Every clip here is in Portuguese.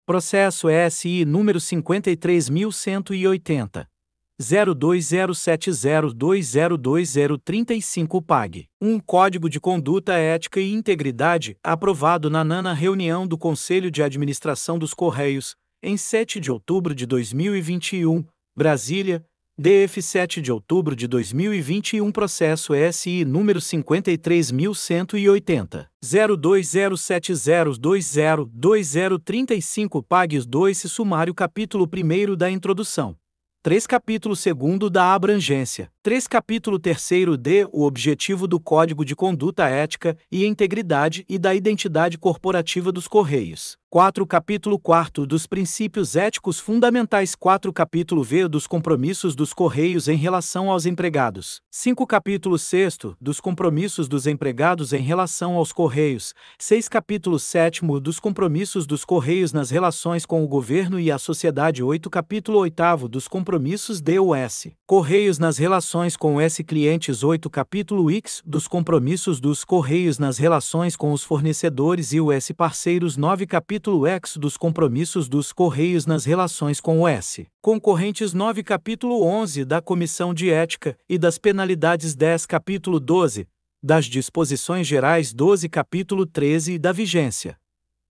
Processo SI número 53.180. 0207020235 PAG. Um Código de Conduta Ética e Integridade, aprovado na 9ª reunião do Conselho de Administração dos Correios, em 7 de outubro de 2021, Brasília, DF 7 de outubro de 2021. Processo SI número 53.180. 0207020235 PAG 2 Sumário Capítulo 1º da Introdução. 3 Capítulo 2º da Abrangência. 3 Capítulo 3º D. O objetivo do Código de Conduta Ética e Integridade e da Identidade Corporativa dos Correios. 4 Capítulo 4º dos Princípios Éticos Fundamentais. 4 Capítulo V. Dos Compromissos dos Correios em relação aos empregados. 5 Capítulo 6º dos Compromissos dos empregados em relação aos Correios. 6 Capítulo 7º dos Compromissos dos Correios nas relações com o governo e a sociedade. 8 Capítulo 8º dos Compromissos DOS Correios nas relações com os clientes. 8 Capítulo X dos Compromissos dos Correios nas relações com os fornecedores e os parceiros. 9 Capítulo X dos Compromissos dos Correios nas relações com os concorrentes. 9 Capítulo 11 da Comissão de Ética e das Penalidades. 10 Capítulo 12 das Disposições Gerais. 12 Capítulo 13 da Vigência.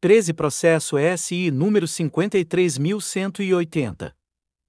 13 Processo SI número 53.180.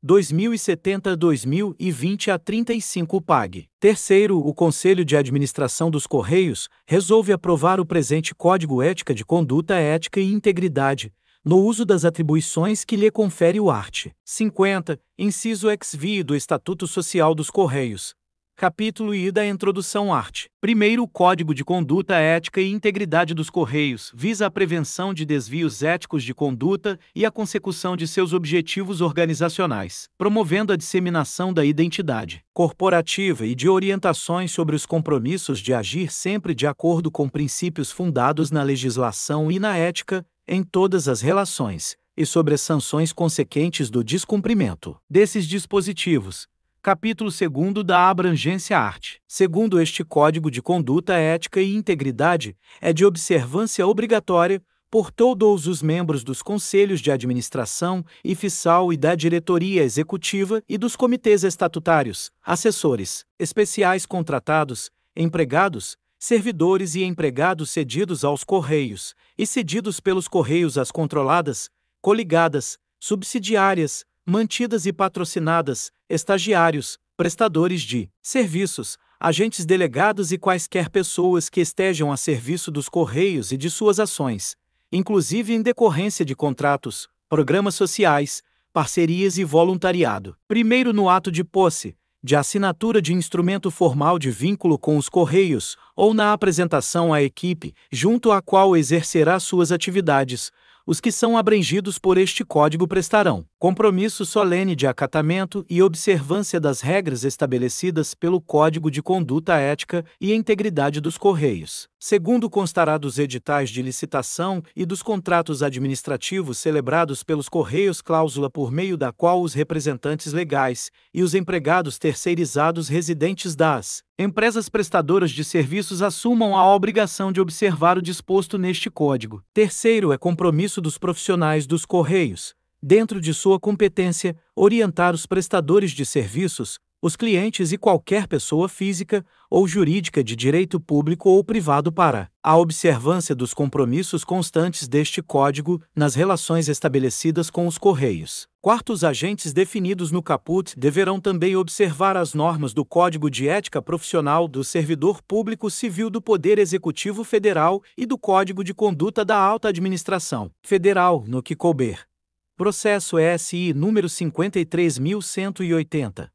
2070-2020 a 35 PAG. Terceiro, o Conselho de Administração dos Correios resolve aprovar o presente Código Ética de Conduta Ética e Integridade, no uso das atribuições que lhe confere o art. 50, inciso ex-vi do Estatuto Social dos Correios. Capítulo I da Introdução art. Primeiro, o Código de Conduta Ética e Integridade dos Correios visa a prevenção de desvios éticos de conduta e a consecução de seus objetivos organizacionais, promovendo a disseminação da identidade corporativa e de orientações sobre os compromissos de agir sempre de acordo com princípios fundados na legislação e na ética, em todas as relações, e sobre as sanções consequentes do descumprimento desses dispositivos. Capítulo 2º da Abrangência art. Segundo este Código de Conduta Ética e Integridade, é de observância obrigatória por todos os membros dos Conselhos de Administração e Fiscal e da Diretoria Executiva e dos Comitês Estatutários, assessores, especiais contratados, empregados, servidores e empregados cedidos aos Correios e cedidos pelos Correios às controladas, coligadas, subsidiárias, mantidas e patrocinadas, estagiários, prestadores de serviços, agentes delegados e quaisquer pessoas que estejam a serviço dos Correios e de suas ações, inclusive em decorrência de contratos, programas sociais, parcerias e voluntariado. Primeiro, no ato de posse, de assinatura de instrumento formal de vínculo com os Correios, ou na apresentação à equipe, junto à qual exercerá suas atividades, os que são abrangidos por este Código prestarão compromisso solene de acatamento e observância das regras estabelecidas pelo Código de Conduta Ética e Integridade dos Correios. Segundo, constará dos editais de licitação e dos contratos administrativos celebrados pelos Correios cláusula por meio da qual os representantes legais e os empregados terceirizados residentes das empresas prestadoras de serviços assumam a obrigação de observar o disposto neste Código. Terceiro, é compromisso dos profissionais dos Correios, dentro de sua competência, orientar os prestadores de serviços, os clientes e qualquer pessoa física ou jurídica de direito público ou privado para a observância dos compromissos constantes deste Código nas relações estabelecidas com os Correios. Quarto, os agentes definidos no caput deverão também observar as normas do Código de Ética Profissional do Servidor Público Civil do Poder Executivo Federal e do Código de Conduta da Alta Administração Federal, no que couber. Processo SI número 53.180.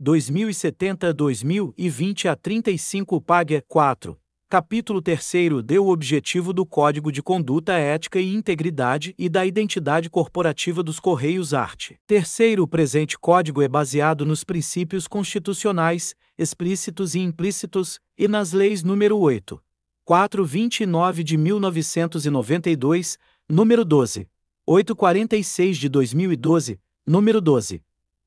2070-2020 a 35 PAG 4. Capítulo 3º deu o objetivo do Código de Conduta Ética e Integridade e da Identidade Corporativa dos Correios art. Terceiro, o presente Código é baseado nos princípios constitucionais, explícitos e implícitos, e nas leis nº 8. 429 de 1992, número 12. 846 de 2012, número 12.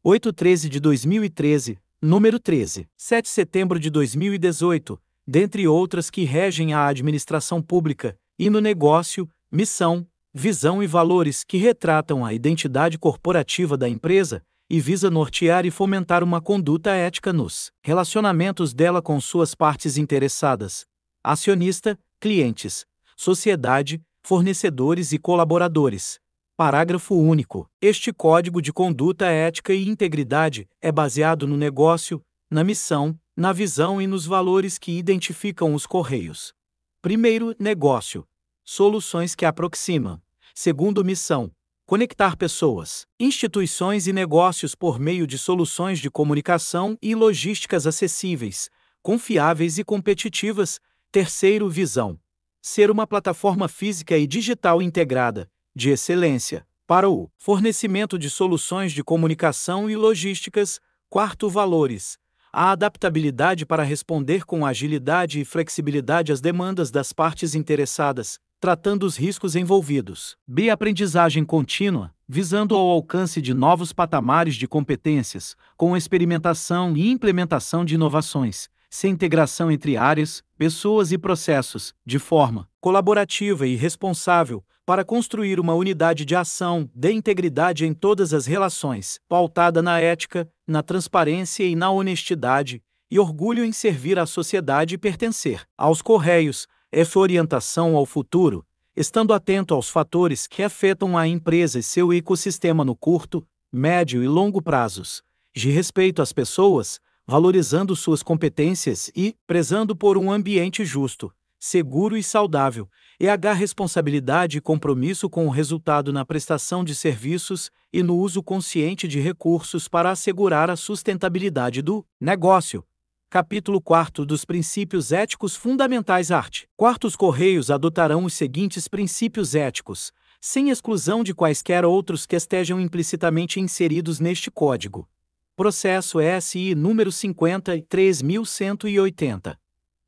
813 de 2013, número 13. 7 de setembro de 2018, dentre outras que regem a administração pública, e no negócio, missão, visão e valores que retratam a identidade corporativa da empresa e visa nortear e fomentar uma conduta ética nos relacionamentos dela com suas partes interessadas, acionista, clientes, sociedade, fornecedores e colaboradores. Parágrafo único. Este Código de Conduta Ética e Integridade é baseado no negócio, na missão, na visão e nos valores que identificam os Correios. Primeiro, negócio. Soluções que aproximam. Segundo, missão. Conectar pessoas, instituições e negócios por meio de soluções de comunicação e logísticas acessíveis, confiáveis e competitivas. Terceiro, visão. Ser uma plataforma física e digital integrada, de excelência, para o fornecimento de soluções de comunicação e logísticas. Quarto, valores. A adaptabilidade para responder com agilidade e flexibilidade às demandas das partes interessadas, tratando os riscos envolvidos. B. Aprendizagem contínua, visando ao alcance de novos patamares de competências, com experimentação e implementação de inovações. C. Integração entre áreas, pessoas e processos, de forma colaborativa e responsável, para construir uma unidade de ação de integridade em todas as relações, pautada na ética, na transparência e na honestidade, e orgulho em servir à sociedade e pertencer aos Correios. F. Orientação ao futuro, estando atento aos fatores que afetam a empresa e seu ecossistema no curto, médio e longo prazos. G. Respeito às pessoas, valorizando suas competências e prezando por um ambiente justo, seguro e saudável. E H. Responsabilidade e compromisso com o resultado na prestação de serviços e no uso consciente de recursos para assegurar a sustentabilidade do negócio. Capítulo 4 dos Princípios Éticos Fundamentais Art. Quarto, os Correios adotarão os seguintes princípios éticos, sem exclusão de quaisquer outros que estejam implicitamente inseridos neste Código. Processo SI número 53.180.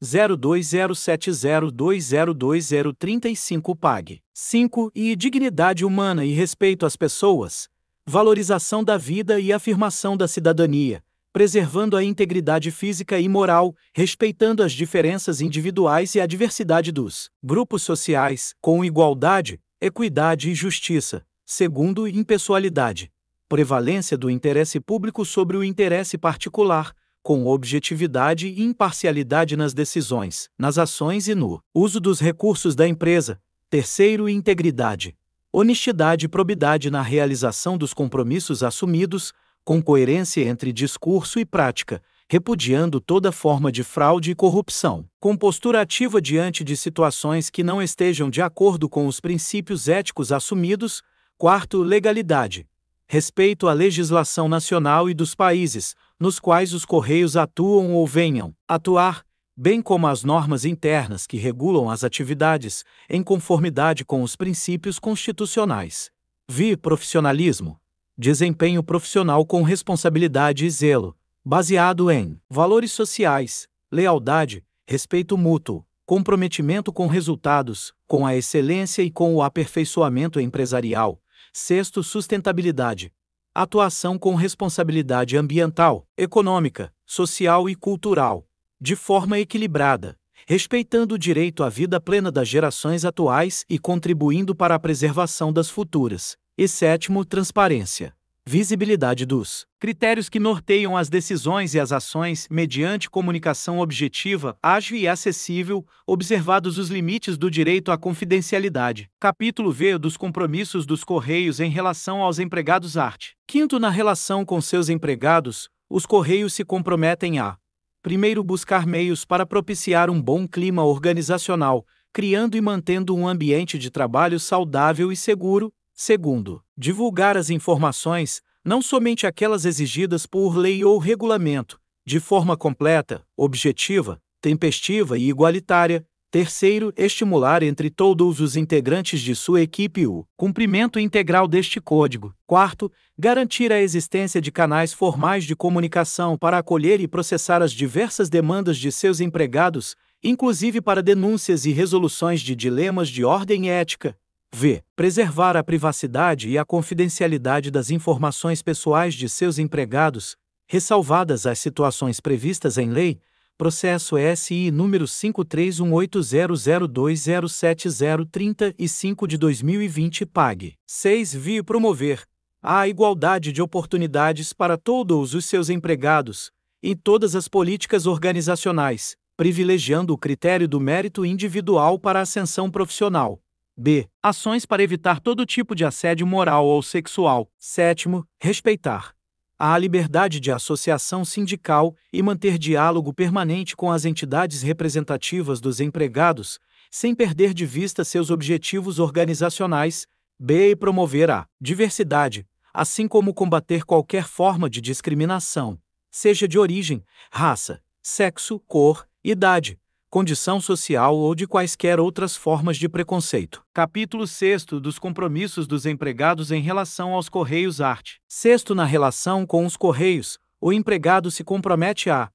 0207020235 PAG. 5. E dignidade humana e respeito às pessoas. Valorização da vida e afirmação da cidadania, preservando a integridade física e moral, respeitando as diferenças individuais e a diversidade dos grupos sociais, com igualdade, equidade e justiça. Segundo, impessoalidade. Prevalência do interesse público sobre o interesse particular, com objetividade e imparcialidade nas decisões, nas ações e no uso dos recursos da empresa. Terceiro, integridade. Honestidade e probidade na realização dos compromissos assumidos, com coerência entre discurso e prática, repudiando toda forma de fraude e corrupção, com postura ativa diante de situações que não estejam de acordo com os princípios éticos assumidos. Quarto, legalidade. Respeito à legislação nacional e dos países, nos quais os Correios atuam ou venham atuar, bem como as normas internas que regulam as atividades, em conformidade com os princípios constitucionais. Vi. Profissionalismo. Desempenho profissional com responsabilidade e zelo, baseado em valores sociais, lealdade, respeito mútuo, comprometimento com resultados, com a excelência e com o aperfeiçoamento empresarial. Sexto, sustentabilidade. Atuação com responsabilidade ambiental, econômica, social e cultural, de forma equilibrada, respeitando o direito à vida plena das gerações atuais e contribuindo para a preservação das futuras. E sétimo, transparência. Visibilidade dos critérios que norteiam as decisões e as ações mediante comunicação objetiva, ágil e acessível, observados os limites do direito à confidencialidade. Capítulo V dos compromissos dos Correios em relação aos empregados art. Quinto, na relação com seus empregados, os Correios se comprometem a: primeiro, buscar meios para propiciar um bom clima organizacional, criando e mantendo um ambiente de trabalho saudável e seguro. Segundo, divulgar as informações, não somente aquelas exigidas por lei ou regulamento, de forma completa, objetiva, tempestiva e igualitária. Terceiro, estimular entre todos os integrantes de sua equipe o cumprimento integral deste código. Quarto, garantir a existência de canais formais de comunicação para acolher e processar as diversas demandas de seus empregados, inclusive para denúncias e resoluções de dilemas de ordem ética. V. Preservar a privacidade e a confidencialidade das informações pessoais de seus empregados, ressalvadas as situações previstas em lei, processo SI número 531800207035 de 2020 PAG. 6. Vi promover a igualdade de oportunidades para todos os seus empregados, em todas as políticas organizacionais, privilegiando o critério do mérito individual para a ascensão profissional. B. Ações para evitar todo tipo de assédio moral ou sexual. 7. Respeitar a liberdade de associação sindical e manter diálogo permanente com as entidades representativas dos empregados, sem perder de vista seus objetivos organizacionais. B. Promover a diversidade, assim como combater qualquer forma de discriminação, seja de origem, raça, sexo, cor, idade, condição social ou de quaisquer outras formas de preconceito. Capítulo 6 dos compromissos dos empregados em relação aos Correios Art. 6. Na relação com os Correios, o empregado se compromete a: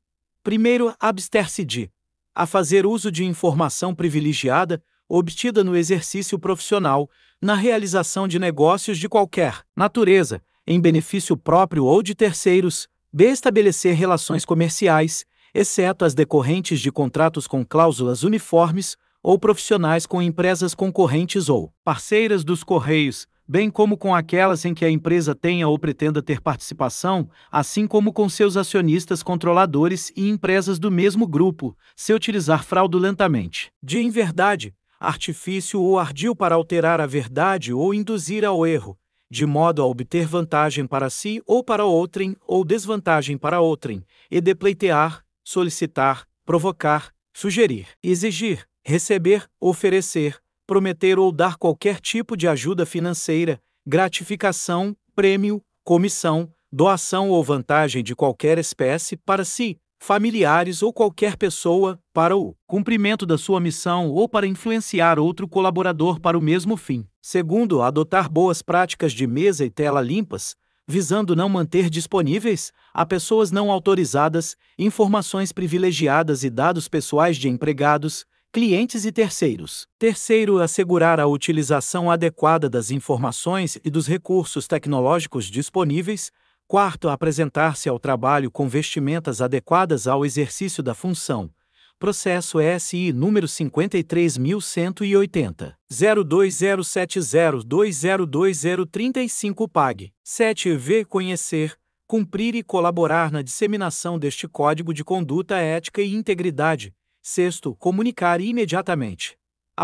1. Abster-se de a fazer uso de informação privilegiada, obtida no exercício profissional, na realização de negócios de qualquer natureza, em benefício próprio ou de terceiros. B. Estabelecer relações comerciais, exceto as decorrentes de contratos com cláusulas uniformes, ou profissionais com empresas concorrentes ou parceiras dos Correios, bem como com aquelas em que a empresa tenha ou pretenda ter participação, assim como com seus acionistas controladores e empresas do mesmo grupo, se utilizar fraudulentamente de inverdade, artifício ou ardil para alterar a verdade ou induzir ao erro, de modo a obter vantagem para si ou para outrem, ou desvantagem para outrem, e de pleitear, solicitar, provocar, sugerir, exigir, receber, oferecer, prometer ou dar qualquer tipo de ajuda financeira, gratificação, prêmio, comissão, doação ou vantagem de qualquer espécie para si, familiares ou qualquer pessoa, para o cumprimento da sua missão ou para influenciar outro colaborador para o mesmo fim. 2. Adotar boas práticas de mesa e tela limpas, visando não manter disponíveis, a pessoas não autorizadas, informações privilegiadas e dados pessoais de empregados, clientes e terceiros. 3. Assegurar a utilização adequada das informações e dos recursos tecnológicos disponíveis. 4. Apresentar-se ao trabalho com vestimentas adequadas ao exercício da função. Processo SI número 53.180. 0207020235 PAG. 7. V. Conhecer, cumprir e colaborar na disseminação deste Código de Conduta Ética e Integridade. 6. Comunicar imediatamente,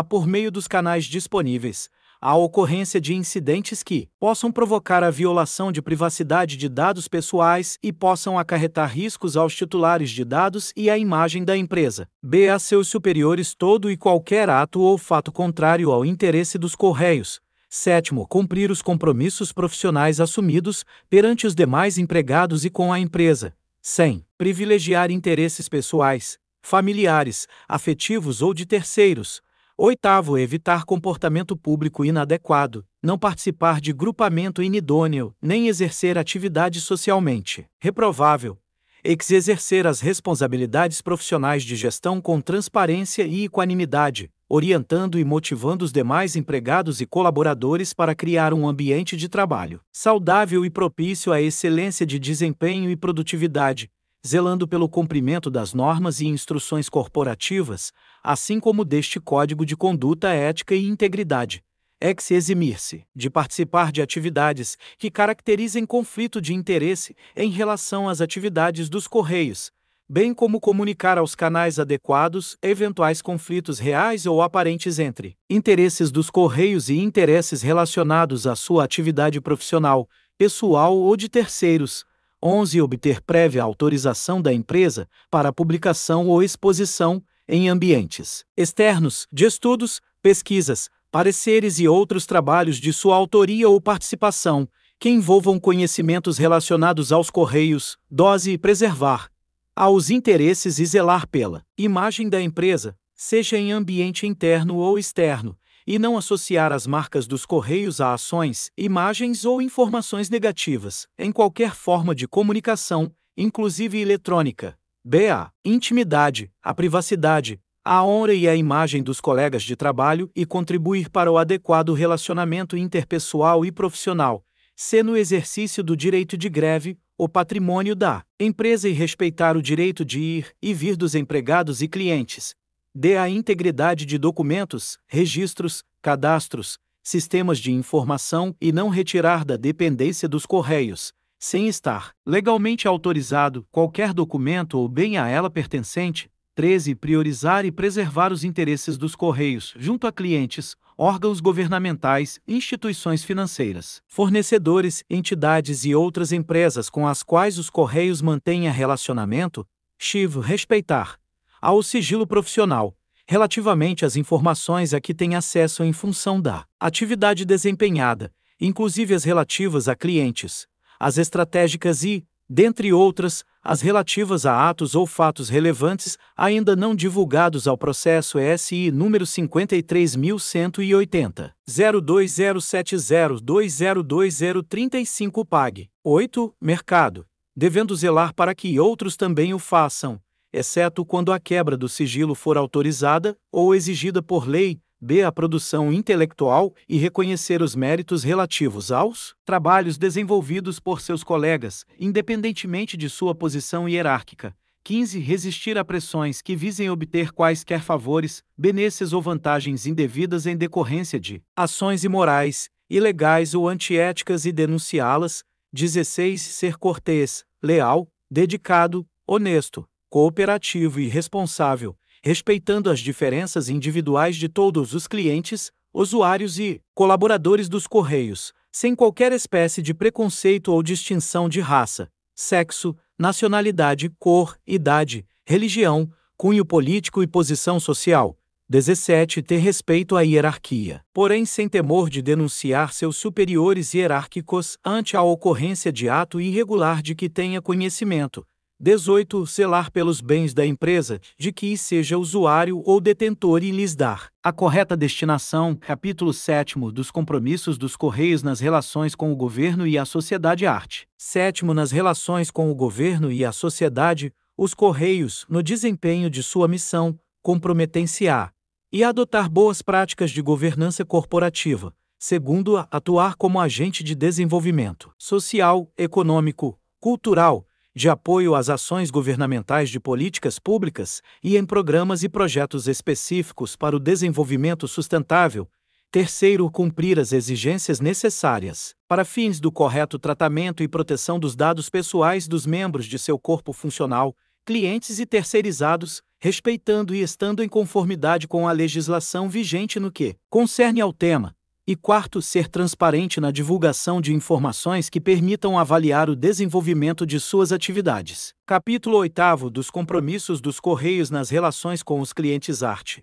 por meio dos canais disponíveis, a ocorrência de incidentes que possam provocar a violação de privacidade de dados pessoais e possam acarretar riscos aos titulares de dados e à imagem da empresa. B. A seus superiores todo e qualquer ato ou fato contrário ao interesse dos Correios. 7. Cumprir os compromissos profissionais assumidos perante os demais empregados e com a empresa, sem privilegiar interesses pessoais, familiares, afetivos ou de terceiros. 8. Evitar comportamento público inadequado, não participar de grupamento inidôneo, nem exercer atividade socialmente reprovável. Exercer as responsabilidades profissionais de gestão com transparência e equanimidade, orientando e motivando os demais empregados e colaboradores para criar um ambiente de trabalho saudável e propício à excelência de desempenho e produtividade, zelando pelo cumprimento das normas e instruções corporativas, assim como deste Código de Conduta Ética e Integridade. Eximir-se de participar de atividades que caracterizem conflito de interesse em relação às atividades dos Correios, bem como comunicar aos canais adequados eventuais conflitos reais ou aparentes entre interesses dos Correios e interesses relacionados à sua atividade profissional, pessoal ou de terceiros. 11. Obter prévia autorização da empresa para publicação ou exposição, em ambientes externos, de estudos, pesquisas, pareceres e outros trabalhos de sua autoria ou participação, que envolvam conhecimentos relacionados aos Correios, dose e preservar aos interesses e zelar pela imagem da empresa, seja em ambiente interno ou externo, e não associar as marcas dos Correios a ações, imagens ou informações negativas, em qualquer forma de comunicação, inclusive eletrônica. B. A intimidade, a privacidade, a honra e a imagem dos colegas de trabalho e contribuir para o adequado relacionamento interpessoal e profissional. C. No exercício do direito de greve, o patrimônio da empresa e respeitar o direito de ir e vir dos empregados e clientes. D. A integridade de documentos, registros, cadastros, sistemas de informação e não retirar da dependência dos Correios, sem estar legalmente autorizado, qualquer documento ou bem a ela pertencente. 13. Priorizar e preservar os interesses dos Correios junto a clientes, órgãos governamentais, instituições financeiras, fornecedores, entidades e outras empresas com as quais os Correios mantenham relacionamento. X. Respeitar ao sigilo profissional, relativamente às informações a que tem acesso em função da atividade desempenhada, inclusive as relativas a clientes, as estratégicas e, dentre outras, as relativas a atos ou fatos relevantes ainda não divulgados ao processo SI número 53.180, 0207020235 PAG. 8. Mercado, devendo zelar para que outros também o façam, exceto quando a quebra do sigilo for autorizada ou exigida por lei. B. A produção intelectual e reconhecer os méritos relativos aos trabalhos desenvolvidos por seus colegas, independentemente de sua posição hierárquica. 15. Resistir a pressões que visem obter quaisquer favores, benesses ou vantagens indevidas em decorrência de ações imorais, ilegais ou antiéticas e denunciá-las. 16. Ser cortês, leal, dedicado, honesto, cooperativo e responsável, respeitando as diferenças individuais de todos os clientes, usuários e colaboradores dos Correios, sem qualquer espécie de preconceito ou distinção de raça, sexo, nacionalidade, cor, idade, religião, cunho político e posição social. 17. Ter respeito à hierarquia, porém sem temor de denunciar seus superiores hierárquicos ante a ocorrência de ato irregular de que tenha conhecimento. 18. Zelar pelos bens da empresa, de que seja usuário ou detentor e lhes dar a correta destinação. Capítulo 7 dos compromissos dos Correios nas relações com o governo e a sociedade. Art. 7. Nas relações com o governo e a sociedade, os Correios, no desempenho de sua missão, comprometem-se-á e adotar boas práticas de governança corporativa. Segundo, atuar como agente de desenvolvimento social, econômico, cultural, de apoio às ações governamentais de políticas públicas e em programas e projetos específicos para o desenvolvimento sustentável. Terceiro, cumprir as exigências necessárias para fins do correto tratamento e proteção dos dados pessoais dos membros de seu corpo funcional, clientes e terceirizados, respeitando e estando em conformidade com a legislação vigente no que concerne ao tema. E quarto, ser transparente na divulgação de informações que permitam avaliar o desenvolvimento de suas atividades. Capítulo 8 dos compromissos dos Correios nas relações com os clientes. Art.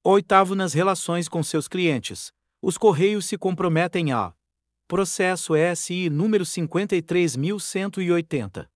8. Nas relações com seus clientes, os Correios se comprometem a processo SI número 53.180.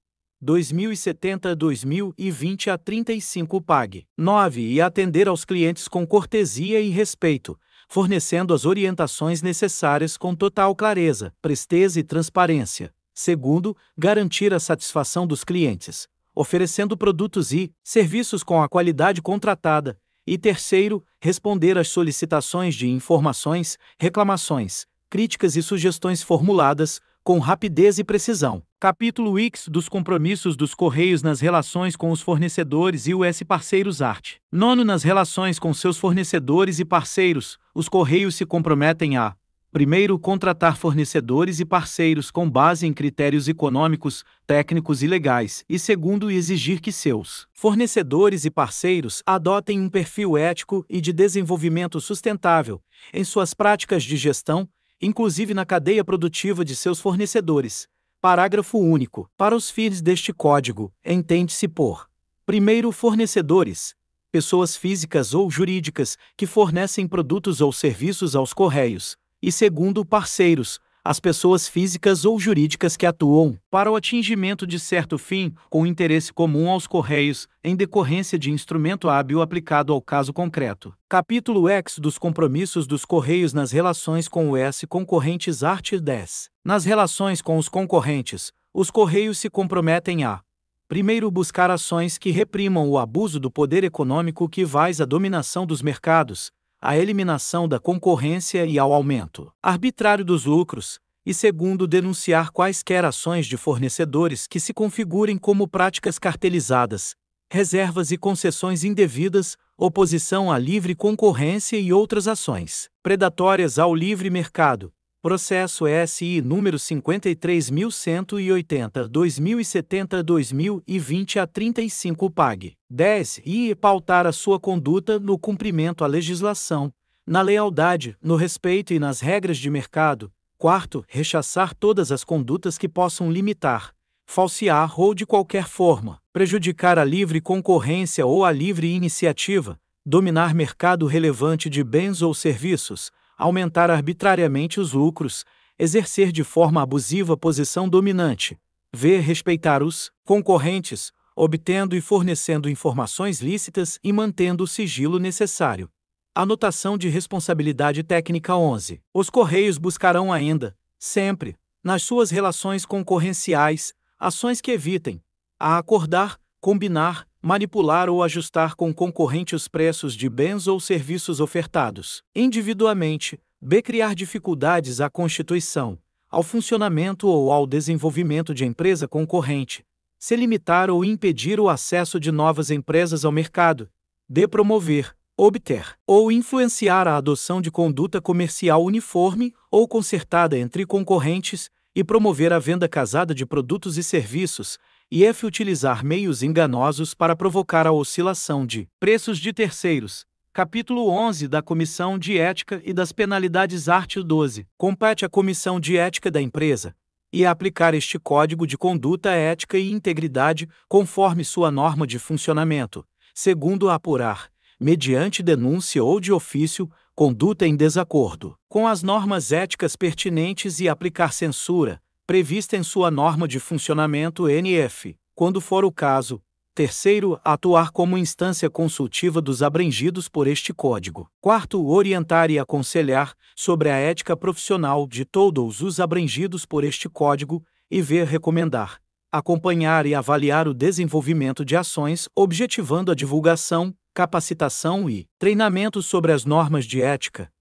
2070-2020 a 35 PAG. 9. E atender aos clientes com cortesia e respeito, fornecendo as orientações necessárias com total clareza, presteza e transparência. Segundo, garantir a satisfação dos clientes, oferecendo produtos e serviços com a qualidade contratada. E terceiro, responder às solicitações de informações, reclamações, críticas e sugestões formuladas, com rapidez e precisão. Capítulo X dos compromissos dos Correios nas relações com os fornecedores e os parceiros. Art. 9. Nas relações com seus fornecedores e parceiros, os Correios se comprometem a: primeiro, contratar fornecedores e parceiros com base em critérios econômicos, técnicos e legais, e segundo, exigir que seus fornecedores e parceiros adotem um perfil ético e de desenvolvimento sustentável em suas práticas de gestão, inclusive na cadeia produtiva de seus fornecedores. Parágrafo único. Para os fins deste Código, entende-se por: primeiro, fornecedores, pessoas físicas ou jurídicas que fornecem produtos ou serviços aos Correios, e segundo, parceiros, as pessoas físicas ou jurídicas que atuam para o atingimento de certo fim com interesse comum aos Correios, em decorrência de instrumento hábil aplicado ao caso concreto. Capítulo X dos compromissos dos Correios nas relações com os concorrentes. Art. 10. Nas relações com os concorrentes, os Correios se comprometem a: primeiro, buscar ações que reprimam o abuso do poder econômico que vai à dominação dos mercados, à eliminação da concorrência e ao aumento arbitrário dos lucros. e segundo, denunciar quaisquer ações de fornecedores que se configurem como práticas cartelizadas, reservas e concessões indevidas, oposição à livre concorrência e outras ações predatórias ao livre mercado. Processo SI número 53.180, 2070-2020 a 35 PAG. 10. E pautar a sua conduta no cumprimento à legislação, na lealdade, no respeito e nas regras de mercado. 4. Rechaçar todas as condutas que possam limitar, falsear ou de qualquer forma prejudicar a livre concorrência ou a livre iniciativa, dominar mercado relevante de bens ou serviços, aumentar arbitrariamente os lucros, exercer de forma abusiva posição dominante, ver respeitar os concorrentes, obtendo e fornecendo informações lícitas e mantendo o sigilo necessário. Anotação de responsabilidade técnica 11. Os Correios buscarão ainda, sempre, nas suas relações concorrenciais, ações que evitem a acordar, combinar, manipular ou ajustar com concorrente os preços de bens ou serviços ofertados individualmente, b. Criar dificuldades à constituição, ao funcionamento ou ao desenvolvimento de empresa concorrente, c. Limitar ou impedir o acesso de novas empresas ao mercado, d. Promover, obter ou influenciar a adoção de conduta comercial uniforme ou concertada entre concorrentes e promover a venda casada de produtos e serviços, e f. Utilizar meios enganosos para provocar a oscilação de preços de terceiros. Capítulo 11 da Comissão de Ética e das Penalidades. Artigo 12. Compete à Comissão de Ética da empresa e aplicar este Código de Conduta Ética e Integridade conforme sua norma de funcionamento, segundo apurar, mediante denúncia ou de ofício, conduta em desacordo com as normas éticas pertinentes e aplicar censura, prevista em sua norma de funcionamento NF, quando for o caso. Terceiro, atuar como instância consultiva dos abrangidos por este Código. Quarto, orientar e aconselhar sobre a ética profissional de todos os abrangidos por este Código e ver recomendar, acompanhar e avaliar o desenvolvimento de ações objetivando a divulgação, capacitação e treinamento sobre as normas de ética.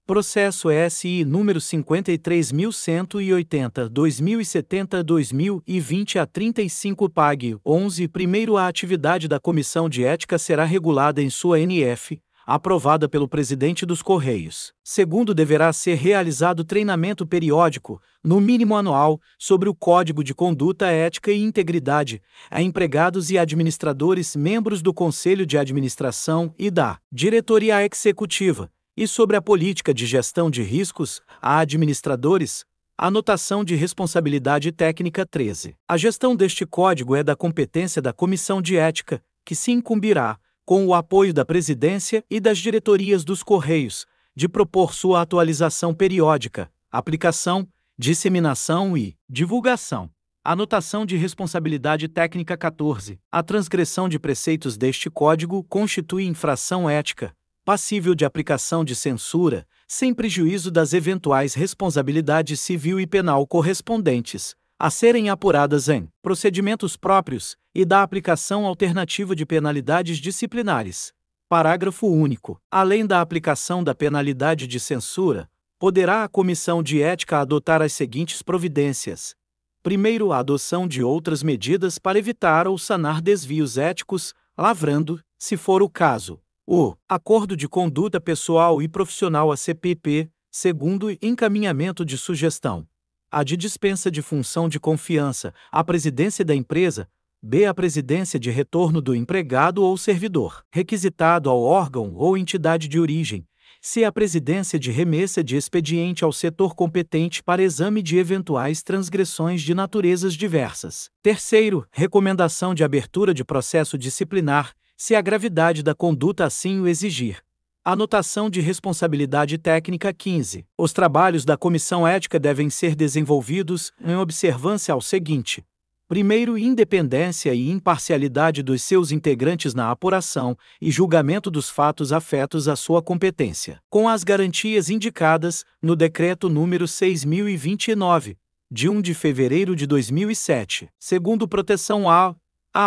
Processo SI número 53.180, 2070-2020 a 35 PAG. 11. Primeiro, a atividade da Comissão de Ética será regulada em sua NF, aprovada pelo presidente dos Correios. Segundo, deverá ser realizado treinamento periódico, no mínimo anual, sobre o Código de Conduta Ética e Integridade, a empregados e administradores membros do Conselho de Administração e da Diretoria Executiva, e sobre a política de gestão de riscos a administradores. Anotação de responsabilidade técnica 13. A gestão deste código é da competência da Comissão de Ética, que se incumbirá, com o apoio da Presidência e das diretorias dos Correios, de propor sua atualização periódica, aplicação, disseminação e divulgação. Anotação de responsabilidade técnica 14. A transgressão de preceitos deste código constitui infração ética, passível de aplicação de censura, sem prejuízo das eventuais responsabilidades civil e penal correspondentes, a serem apuradas em procedimentos próprios, e da aplicação alternativa de penalidades disciplinares. Parágrafo único. Além da aplicação da penalidade de censura, poderá a Comissão de Ética adotar as seguintes providências. Primeiro, a adoção de outras medidas para evitar ou sanar desvios éticos, lavrando, se for o caso, o acordo de conduta pessoal e profissional ACPP. Segundo, encaminhamento de sugestão a de dispensa de função de confiança à presidência da empresa, b. a presidência de retorno do empregado ou servidor requisitado ao órgão ou entidade de origem, c. a presidência de remessa de expediente ao setor competente para exame de eventuais transgressões de naturezas diversas. Terceiro, recomendação de abertura de processo disciplinar, se a gravidade da conduta assim o exigir. Anotação de responsabilidade técnica 15. Os trabalhos da Comissão Ética devem ser desenvolvidos em observância ao seguinte. Primeiro, independência e imparcialidade dos seus integrantes na apuração e julgamento dos fatos afetos à sua competência, com as garantias indicadas no Decreto número 6.029, de 1 de fevereiro de 2007. Segundo, proteção à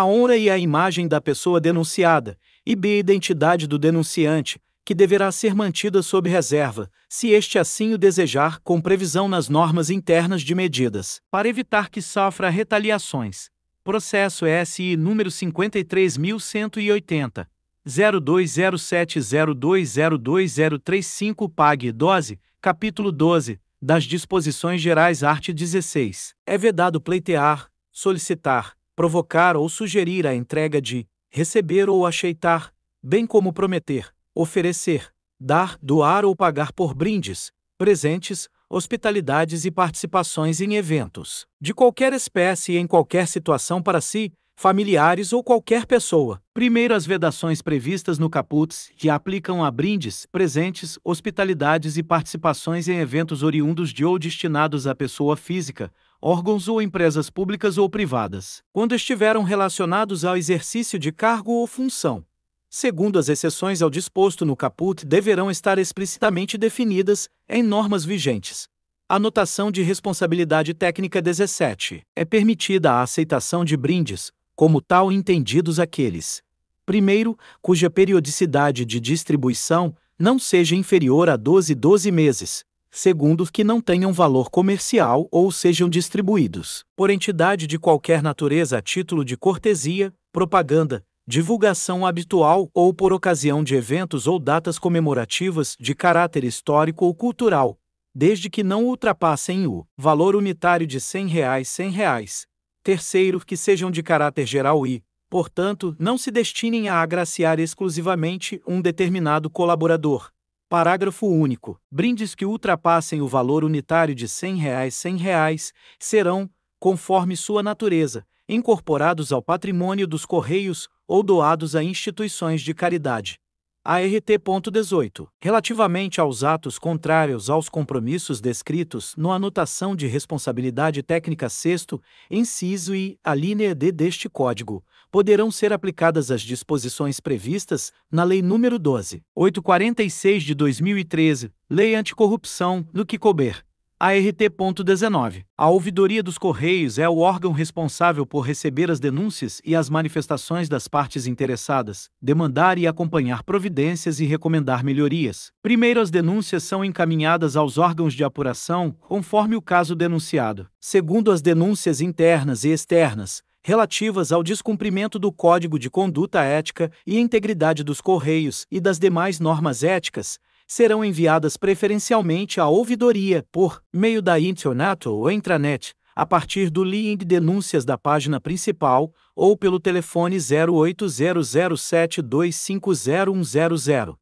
honra e à imagem da pessoa denunciada, e b. identidade do denunciante, que deverá ser mantida sob reserva, se este assim o desejar, com previsão nas normas internas de medidas, para evitar que sofra retaliações. Processo SI número 53.180. 0207020235 PAG Dose, capítulo 12, das Disposições Gerais art. 16. É vedado pleitear, solicitar, provocar ou sugerir a entrega de, receber ou aceitar, bem como prometer, oferecer, dar, doar ou pagar por brindes, presentes, hospitalidades e participações em eventos, de qualquer espécie e em qualquer situação para si, familiares ou qualquer pessoa. Primeiro, as vedações previstas no caput que aplicam a brindes, presentes, hospitalidades e participações em eventos oriundos de ou destinados à pessoa física, órgãos ou empresas públicas ou privadas, quando estiveram relacionados ao exercício de cargo ou função. Segundo, as exceções ao disposto no caput deverão estar explicitamente definidas em normas vigentes. Anotação de responsabilidade técnica 17. É permitida a aceitação de brindes, como tal entendidos aqueles. Primeiro, cuja periodicidade de distribuição não seja inferior a 12 meses. Segundo, que não tenham valor comercial ou sejam distribuídos por entidade de qualquer natureza a título de cortesia, propaganda, divulgação habitual ou por ocasião de eventos ou datas comemorativas de caráter histórico ou cultural, desde que não ultrapassem o valor unitário de R$100. Terceiro, que sejam de caráter geral e, portanto, não se destinem a agraciar exclusivamente um determinado colaborador. Parágrafo único. Brindes que ultrapassem o valor unitário de R$100 serão, conforme sua natureza, incorporados ao patrimônio dos Correios ou doados a instituições de caridade. ART.18. Relativamente aos atos contrários aos compromissos descritos no Anotação de Responsabilidade Técnica 6º, inciso I, alínea D deste Código, poderão ser aplicadas as disposições previstas na Lei nº 12.846 de 2013, Lei Anticorrupção, no que couber. ART.19. A Ouvidoria dos Correios é o órgão responsável por receber as denúncias e as manifestações das partes interessadas, demandar e acompanhar providências e recomendar melhorias. Primeiro, as denúncias são encaminhadas aos órgãos de apuração, conforme o caso denunciado. Segundo, as denúncias internas e externas, relativas ao descumprimento do Código de Conduta Ética e Integridade dos Correios e das demais normas éticas, serão enviadas preferencialmente à ouvidoria por meio da internet ou intranet, a partir do link denúncias da página principal ou pelo telefone 080072500100.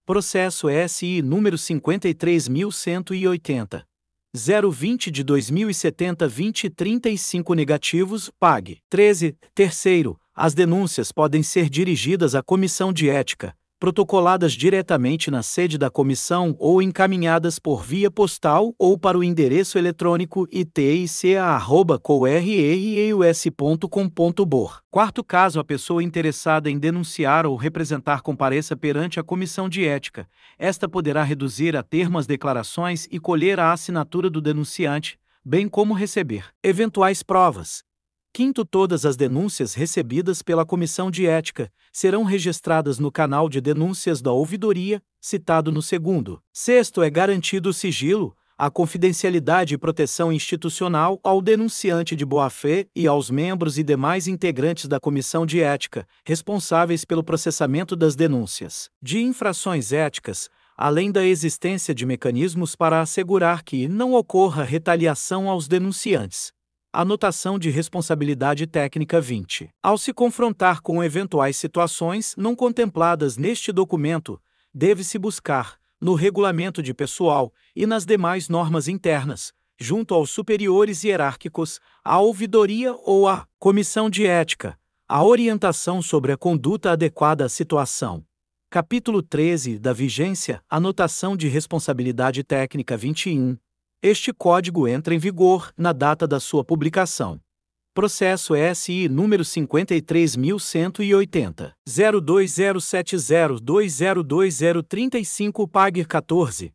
Processo SI número 53.180. 020 de 2070 2035 negativos, PAG. 13. Terceiro, as denúncias podem ser dirigidas à Comissão de Ética, protocoladas diretamente na sede da comissão ou encaminhadas por via postal ou para o endereço eletrônico itica@correus.com.br. Quarto caso, a pessoa interessada em denunciar ou representar compareça perante a comissão de ética. Esta poderá reduzir a termo as declarações e colher a assinatura do denunciante, bem como receber eventuais provas. Quinto, todas as denúncias recebidas pela Comissão de Ética serão registradas no canal de denúncias da ouvidoria, citado no segundo. Sexto, é garantido o sigilo, a confidencialidade e proteção institucional ao denunciante de boa-fé e aos membros e demais integrantes da Comissão de Ética, responsáveis pelo processamento das denúncias de infrações éticas, além da existência de mecanismos para assegurar que não ocorra retaliação aos denunciantes. Anotação de responsabilidade técnica 20. Ao se confrontar com eventuais situações não contempladas neste documento, deve-se buscar, no regulamento de pessoal e nas demais normas internas, junto aos superiores hierárquicos, à ouvidoria ou à comissão de ética, a orientação sobre a conduta adequada à situação. Capítulo 13 da vigência, anotação de responsabilidade técnica 21. Este código entra em vigor na data da sua publicação. Processo SI número 53.180. 02070202035 PAG 14.